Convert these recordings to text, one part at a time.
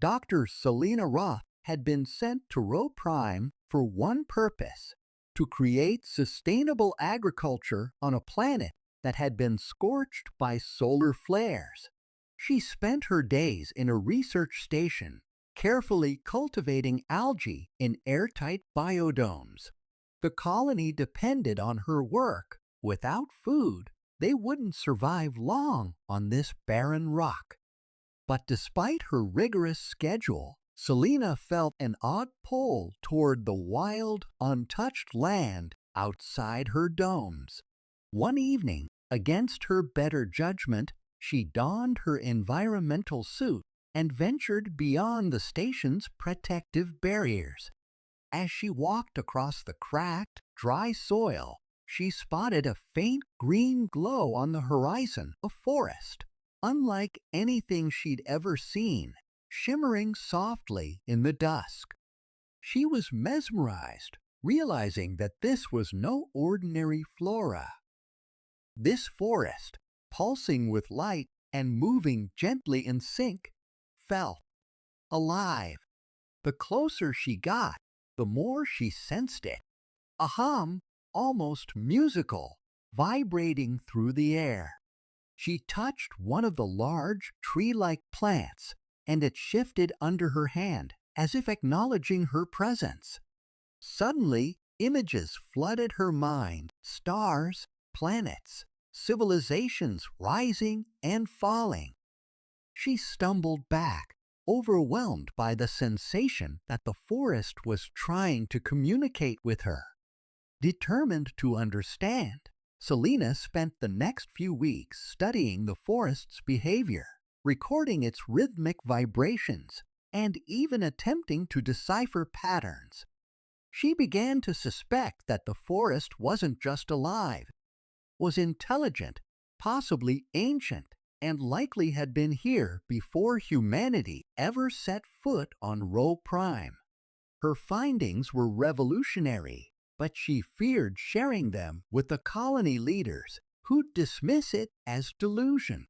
Dr. Selena Roth had been sent to Rho Prime for one purpose: to create sustainable agriculture on a planet that had been scorched by solar flares. She spent her days in a research station, carefully cultivating algae in airtight biodomes. The colony depended on her work. Without food, they wouldn't survive long on this barren rock. But despite her rigorous schedule, Selena felt an odd pull toward the wild, untouched land outside her domes. One evening, against her better judgment, she donned her environmental suit and ventured beyond the station's protective barriers. As she walked across the cracked, dry soil, she spotted a faint green glow on the horizon, a forest, unlike anything she'd ever seen, shimmering softly in the dusk. She was mesmerized, realizing that this was no ordinary flora. This forest, pulsing with light and moving gently in sync, felt alive. The closer she got, the more she sensed it. A hum, almost musical, vibrating through the air. She touched one of the large, tree-like plants, and it shifted under her hand, as if acknowledging her presence. Suddenly, images flooded her mind: stars, planets, civilizations rising and falling. She stumbled back, overwhelmed by the sensation that the forest was trying to communicate with her. Determined to understand, Selena spent the next few weeks studying the forest's behavior, recording its rhythmic vibrations, and even attempting to decipher patterns. She began to suspect that the forest wasn't just alive, it was intelligent, possibly ancient, and likely had been here before humanity ever set foot on Rho Prime. Her findings were revolutionary, but she feared sharing them with the colony leaders, who'd dismiss it as delusion.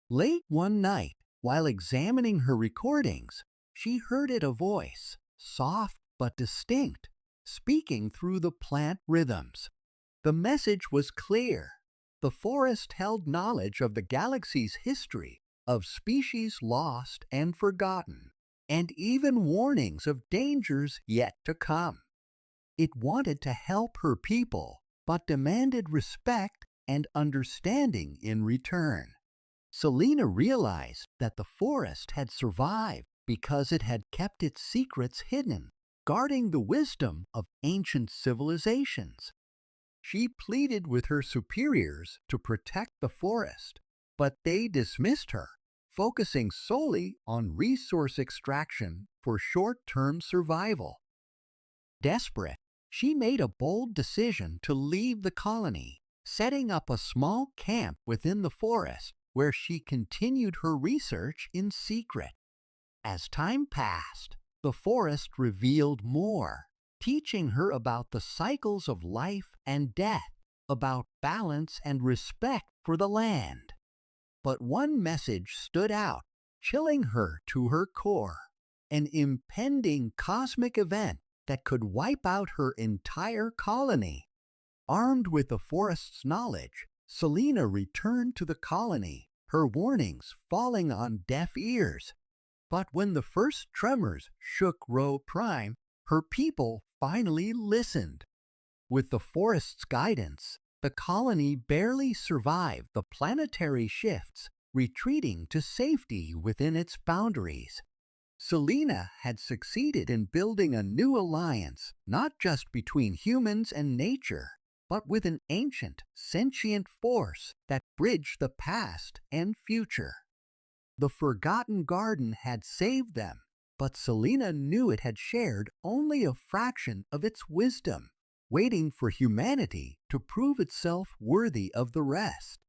Late one night, while examining her recordings, she heard a voice, soft but distinct, speaking through the plant rhythms. The message was clear. The forest held knowledge of the galaxy's history, of species lost and forgotten, and even warnings of dangers yet to come. It wanted to help her people, but demanded respect and understanding in return. Selena realized that the forest had survived because it had kept its secrets hidden, guarding the wisdom of ancient civilizations. She pleaded with her superiors to protect the forest, but they dismissed her, focusing solely on resource extraction for short-term survival. Desperate, she made a bold decision to leave the colony, setting up a small camp within the forest where she continued her research in secret. As time passed, the forest revealed more, teaching her about the cycles of life and death, about balance and respect for the land. But one message stood out, chilling her to her core: an impending cosmic event that could wipe out her entire colony. Armed with the forest's knowledge, Selena returned to the colony, her warnings falling on deaf ears. But when the first tremors shook Rho Prime, her people finally listened. With the forest's guidance, the colony barely survived the planetary shifts, retreating to safety within its boundaries. Selena had succeeded in building a new alliance, not just between humans and nature, but with an ancient, sentient force that bridged the past and future. The Forgotten Garden had saved them, but Selena knew it had shared only a fraction of its wisdom, waiting for humanity to prove itself worthy of the rest.